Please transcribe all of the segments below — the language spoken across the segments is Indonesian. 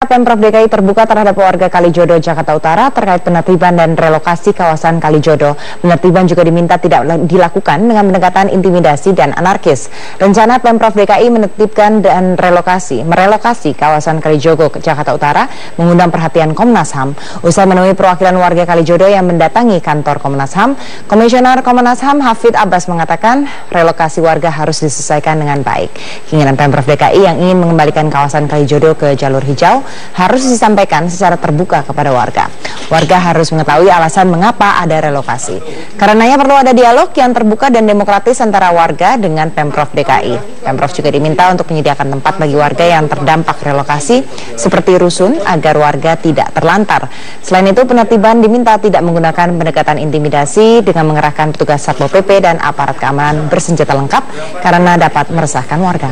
Pemprov DKI terbuka terhadap warga Kalijodo, Jakarta Utara terkait penertiban dan relokasi kawasan Kalijodo. Penertiban juga diminta tidak dilakukan dengan pendekatan intimidasi dan anarkis. Rencana Pemprov DKI menertibkan dan merelokasi kawasan Kalijodo, Jakarta Utara mengundang perhatian Komnas HAM. Usai menemui perwakilan warga Kalijodo yang mendatangi kantor Komnas HAM, Komisioner Komnas HAM Hafid Abbas mengatakan relokasi warga harus diselesaikan dengan baik. Keinginan Pemprov DKI yang ingin mengembalikan kawasan Kalijodo ke jalur hijau harus disampaikan secara terbuka kepada warga. Warga harus mengetahui alasan mengapa ada relokasi. Karenanya perlu ada dialog yang terbuka dan demokratis antara warga dengan Pemprov DKI. Pemprov juga diminta untuk menyediakan tempat bagi warga yang terdampak relokasi seperti rusun agar warga tidak terlantar. Selain itu, penertiban diminta tidak menggunakan pendekatan intimidasi dengan mengerahkan petugas Satpol PP dan aparat keamanan bersenjata lengkap karena dapat meresahkan warga.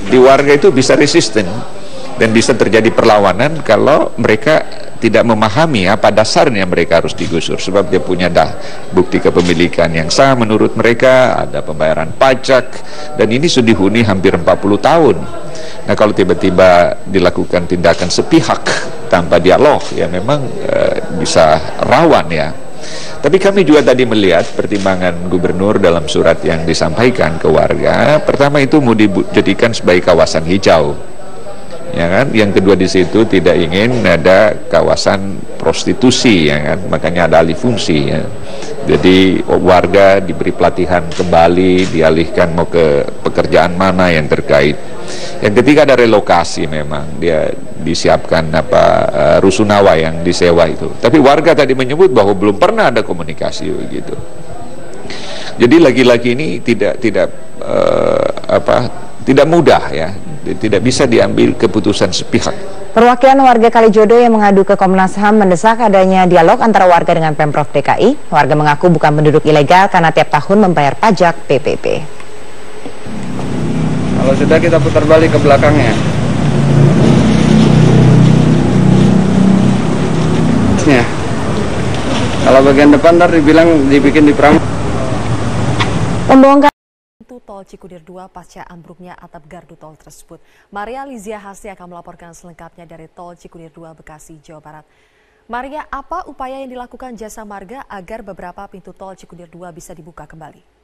Di warga itu bisa resisten dan bisa terjadi perlawanan kalau mereka tidak memahami apa dasarnya mereka harus digusur, sebab dia punya bukti kepemilikan yang sah menurut mereka, ada pembayaran pajak, dan ini sudah dihuni hampir 40 tahun. Nah, kalau tiba-tiba dilakukan tindakan sepihak tanpa dialog, ya memang bisa rawan ya. Tapi kami juga tadi melihat pertimbangan gubernur dalam surat yang disampaikan ke warga. Pertama itu mau dijadikan sebagai kawasan hijau, ya kan? Yang kedua di situ tidak ingin ada kawasan prostitusi, ya kan? Makanya ada alih fungsi, ya. Jadi warga diberi pelatihan kembali, dialihkan mau ke pekerjaan mana yang terkait. Yang ketiga ada relokasi, memang dia disiapkan rusunawa yang disewa itu. Tapi warga tadi menyebut bahwa belum pernah ada komunikasi begitu. Jadi lagi-lagi ini tidak mudah ya, tidak bisa diambil keputusan sepihak. Perwakilan warga Kalijodo yang mengadu ke Komnas HAM mendesak adanya dialog antara warga dengan Pemprov DKI. Warga mengaku bukan penduduk ilegal karena tiap tahun membayar pajak PPP. Kalau sudah kita putar balik ke belakangnya. Ya. Kalau bagian depan ntar dibikin di pram. Pembongkaran pintu tol Cikudir 2 pasca ambruknya atap gardu tol tersebut. Maria Lizia Hasri akan melaporkan selengkapnya dari tol Cikudir 2 Bekasi, Jawa Barat. Maria, apa upaya yang dilakukan Jasa Marga agar beberapa pintu tol Cikudir 2 bisa dibuka kembali?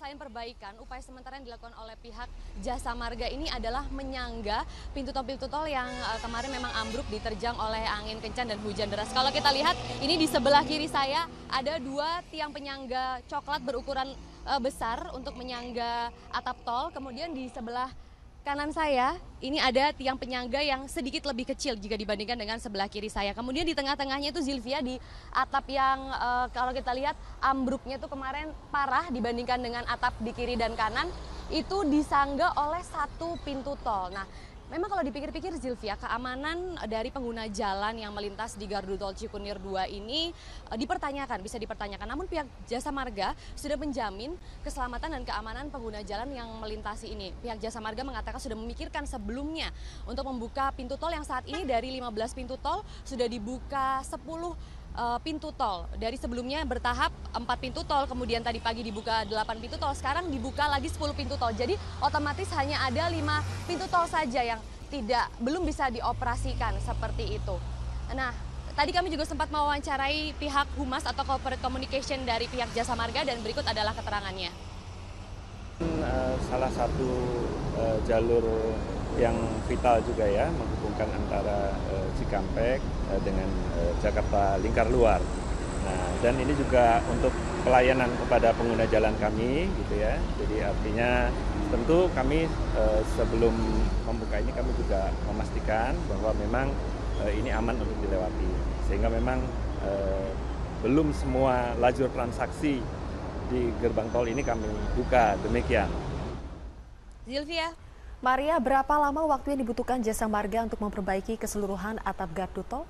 Selain perbaikan, upaya sementara yang dilakukan oleh pihak Jasa Marga ini adalah menyangga pintu tol yang kemarin memang ambruk diterjang oleh angin kencang dan hujan deras. Kalau kita lihat, ini di sebelah kiri saya ada 2 tiang penyangga coklat berukuran besar untuk menyangga atap tol. Kemudian di sebelah kanan saya, ini ada tiang penyangga yang sedikit lebih kecil jika dibandingkan dengan sebelah kiri saya. Kemudian di tengah-tengahnya itu Zilvia, di atap yang kalau kita lihat ambruknya itu kemarin parah dibandingkan dengan atap di kiri dan kanan, itu disangga oleh 1 pintu tol. Nah, memang kalau dipikir-pikir Zilvia, keamanan dari pengguna jalan yang melintas di gardu tol Cikudir 2 ini bisa dipertanyakan. Namun pihak Jasa Marga sudah menjamin keselamatan dan keamanan pengguna jalan yang melintasi ini. Pihak Jasa Marga mengatakan sudah memikirkan sebelumnya untuk membuka pintu tol yang saat ini dari 15 pintu tol sudah dibuka 10 pintu tol. Dari sebelumnya bertahap 4 pintu tol, kemudian tadi pagi dibuka 8 pintu tol, sekarang dibuka lagi 10 pintu tol. Jadi otomatis hanya ada 5 pintu tol saja yang belum bisa dioperasikan seperti itu. Nah, tadi kami juga sempat mewawancarai pihak Humas atau Corporate Communication dari pihak Jasa Marga dan berikut adalah keterangannya. Salah satu jalur yang vital juga ya, menghubungkan antara Cikampek dengan Jakarta Lingkar Luar. Nah, dan ini juga untuk pelayanan kepada pengguna jalan kami gitu ya. Jadi artinya tentu kami sebelum membuka ini kami juga memastikan bahwa memang ini aman untuk dilewati. Sehingga memang belum semua lajur transaksi di gerbang tol ini kami buka, demikian. Zilvia. Maria, berapa lama waktu yang dibutuhkan Jasa Marga untuk memperbaiki keseluruhan atap gardu tol?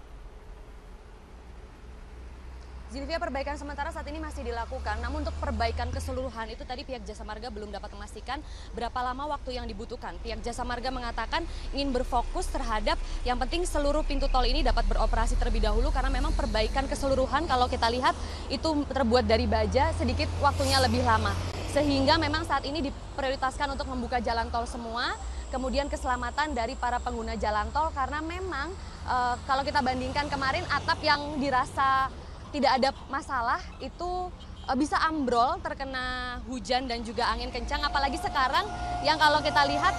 Zilvia, perbaikan sementara saat ini masih dilakukan, namun untuk perbaikan keseluruhan itu tadi pihak Jasa Marga belum dapat memastikan berapa lama waktu yang dibutuhkan. Pihak Jasa Marga mengatakan ingin berfokus terhadap yang penting seluruh pintu tol ini dapat beroperasi terlebih dahulu, karena memang perbaikan keseluruhan kalau kita lihat itu terbuat dari baja, sedikit waktunya lebih lama. sehingga memang saat ini diprioritaskan untuk membuka jalan tol semua, kemudian keselamatan dari para pengguna jalan tol karena memang kalau kita bandingkan kemarin atap yang dirasa tidak ada masalah itu bisa ambrol terkena hujan dan juga angin kencang, apalagi sekarang yang kalau kita lihat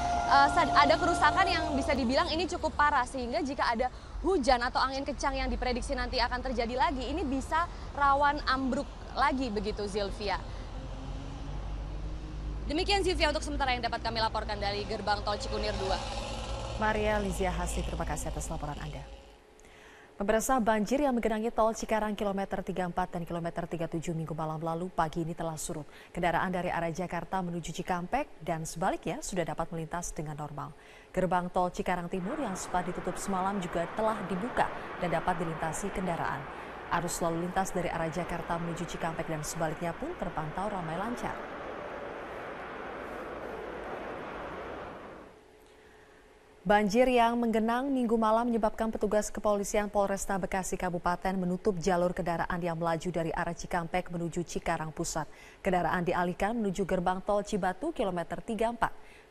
ada kerusakan yang bisa dibilang ini cukup parah, sehingga jika ada hujan atau angin kencang yang diprediksi nanti akan terjadi lagi, ini bisa rawan ambruk lagi begitu Zilvia. Demikian Zilvia untuk sementara yang dapat kami laporkan dari gerbang tol Cikunir 2. Maria Lizia Hasri, terima kasih atas laporan Anda. Pemirsa, banjir yang menggenangi tol Cikarang kilometer 34 dan kilometer 37 Minggu malam lalu pagi ini telah surut. Kendaraan dari arah Jakarta menuju Cikampek dan sebaliknya sudah dapat melintas dengan normal. Gerbang tol Cikarang Timur yang sempat ditutup semalam juga telah dibuka dan dapat dilintasi kendaraan. Arus lalu lintas dari arah Jakarta menuju Cikampek dan sebaliknya pun terpantau ramai lancar. Banjir yang menggenang Minggu malam menyebabkan petugas kepolisian Polresta Bekasi Kabupaten menutup jalur kendaraan yang melaju dari arah Cikampek menuju Cikarang Pusat. Kendaraan dialihkan menuju gerbang tol Cibatu kilometer 34.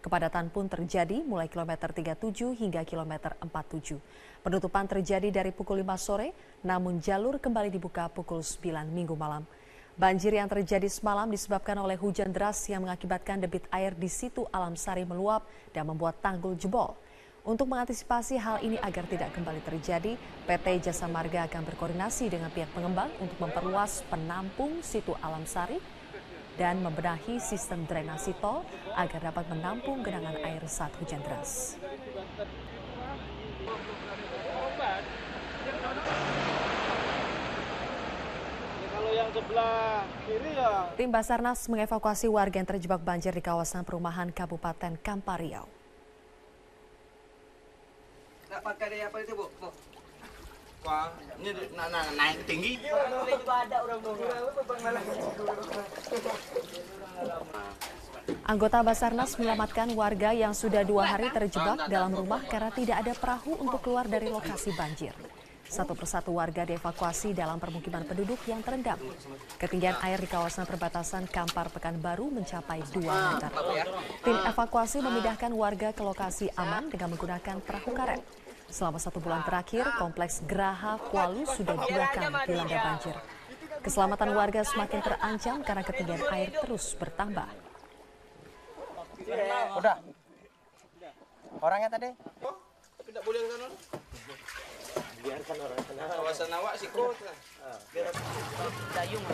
Kepadatan pun terjadi mulai kilometer 37 hingga kilometer 47. Penutupan terjadi dari pukul 5 sore, namun jalur kembali dibuka pukul 9 Minggu malam. Banjir yang terjadi semalam disebabkan oleh hujan deras yang mengakibatkan debit air di situ Alam Sari meluap dan membuat tanggul jebol. Untuk mengantisipasi hal ini agar tidak kembali terjadi, PT Jasa Marga akan berkoordinasi dengan pihak pengembang untuk memperluas penampung situ Alam Sari dan membenahi sistem drainasi tol agar dapat menampung genangan air saat hujan deras. Tim Basarnas mengevakuasi warga yang terjebak banjir di kawasan perumahan Kabupaten Kampar Riau. Pakai apa itu, Bu? Wah, ini naik tinggi. Anggota Basarnas menyelamatkan warga yang sudah 2 hari terjebak dalam rumah karena tidak ada perahu untuk keluar dari lokasi banjir. Satu persatu warga dievakuasi dalam permukiman penduduk yang terendam. Ketinggian air di kawasan perbatasan Kampar Pekanbaru mencapai 2 meter. Tim evakuasi memindahkan warga ke lokasi aman dengan menggunakan perahu karet. Selama 1 bulan terakhir, kompleks Geraha Kualu sudah 2 kali dilanda banjir. Keselamatan warga semakin terancam karena ketinggian air terus bertambah. Udah. Orangnya tadi? Tidak boleh ke sana. Biarkan orang sana. Kawasan awak sih kok. Biar dayung.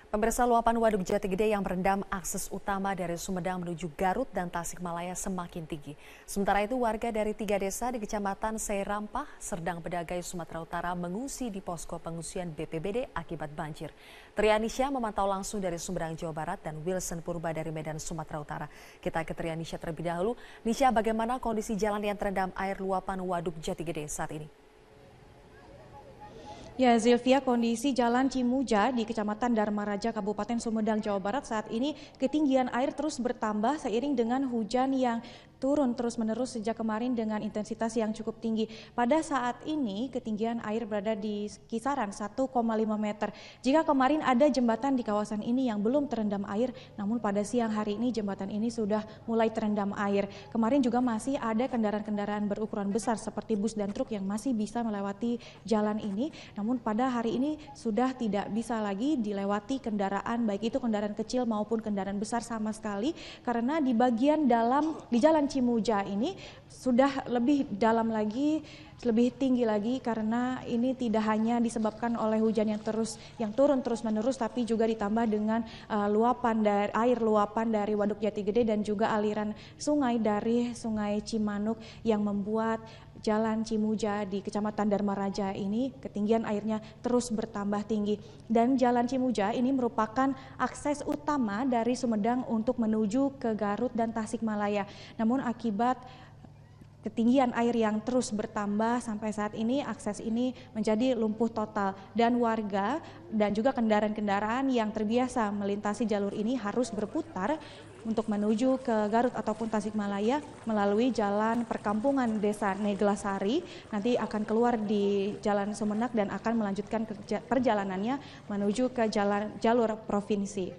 Pemirsa, luapan Waduk Jati Gede yang merendam akses utama dari Sumedang menuju Garut dan Tasikmalaya semakin tinggi. Sementara itu warga dari 3 desa di Kecamatan Seirampah, Serdang Bedagai, Sumatera Utara mengungsi di posko pengungsian BPBD akibat banjir. Trianisha memantau langsung dari Sumedang, Jawa Barat dan Wilson Purba dari Medan, Sumatera Utara. Kita ke Trianisha terlebih dahulu. Nisha, bagaimana kondisi jalan yang terendam air luapan Waduk Jati Gede saat ini? Ya, Zilvia, kondisi Jalan Cimuja di Kecamatan Dharma Raja, Kabupaten Sumedang, Jawa Barat saat ini ketinggian air terus bertambah seiring dengan hujan yang turun terus-menerus sejak kemarin dengan intensitas yang cukup tinggi. Pada saat ini ketinggian air berada di kisaran 1,5 meter. Jika kemarin ada jembatan di kawasan ini yang belum terendam air, namun pada siang hari ini jembatan ini sudah mulai terendam air. Kemarin juga masih ada kendaraan-kendaraan berukuran besar seperti bus dan truk yang masih bisa melewati jalan ini. Namun pada hari ini sudah tidak bisa lagi dilewati kendaraan, baik itu kendaraan kecil maupun kendaraan besar sama sekali, karena di bagian dalam di Jalan Cimuja ini sudah lebih dalam lagi, lebih tinggi lagi, karena ini tidak hanya disebabkan oleh hujan yang turun terus-menerus, tapi juga ditambah dengan air luapan dari Waduk Jati Gede dan juga aliran sungai dari Sungai Cimanuk yang membuat Jalan Cimuja di Kecamatan Dharma Raja ini ketinggian airnya terus bertambah tinggi. Dan Jalan Cimuja ini merupakan akses utama dari Sumedang untuk menuju ke Garut dan Tasikmalaya. Namun akibat ketinggian air yang terus bertambah sampai saat ini akses ini menjadi lumpuh total dan warga dan juga kendaraan-kendaraan yang terbiasa melintasi jalur ini harus berputar untuk menuju ke Garut ataupun Tasikmalaya melalui jalan perkampungan Desa Neglasari, nanti akan keluar di Jalan Sumenak dan akan melanjutkan perjalanannya menuju ke jalur provinsi.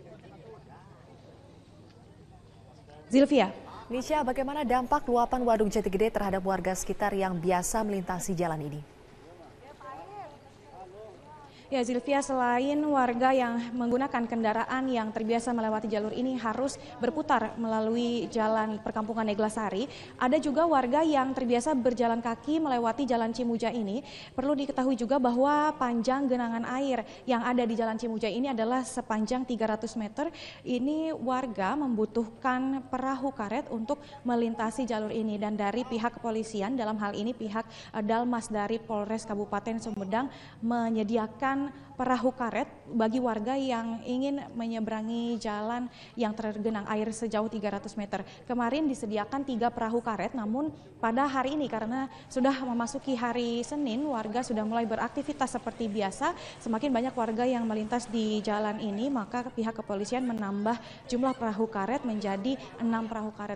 Zilvia. Nisha, bagaimana dampak luapan Waduk Jati Gede terhadap warga sekitar yang biasa melintasi jalan ini? Ya Zilvia, selain warga yang menggunakan kendaraan yang terbiasa melewati jalur ini harus berputar melalui jalan perkampungan Neglasari, ada juga warga yang terbiasa berjalan kaki melewati jalan Cimuja ini. Perlu diketahui juga bahwa panjang genangan air yang ada di jalan Cimuja ini adalah sepanjang 300 meter. Ini warga membutuhkan perahu karet untuk melintasi jalur ini, dan dari pihak kepolisian, dalam hal ini pihak Dalmas dari Polres Kabupaten Sumedang, menyediakan perahu karet bagi warga yang ingin menyeberangi jalan yang tergenang air sejauh 300 meter. Kemarin disediakan 3 perahu karet, namun pada hari ini karena sudah memasuki hari Senin, warga sudah mulai beraktivitas seperti biasa. Semakin banyak warga yang melintas di jalan ini, maka pihak kepolisian menambah jumlah perahu karet menjadi 6 perahu karet.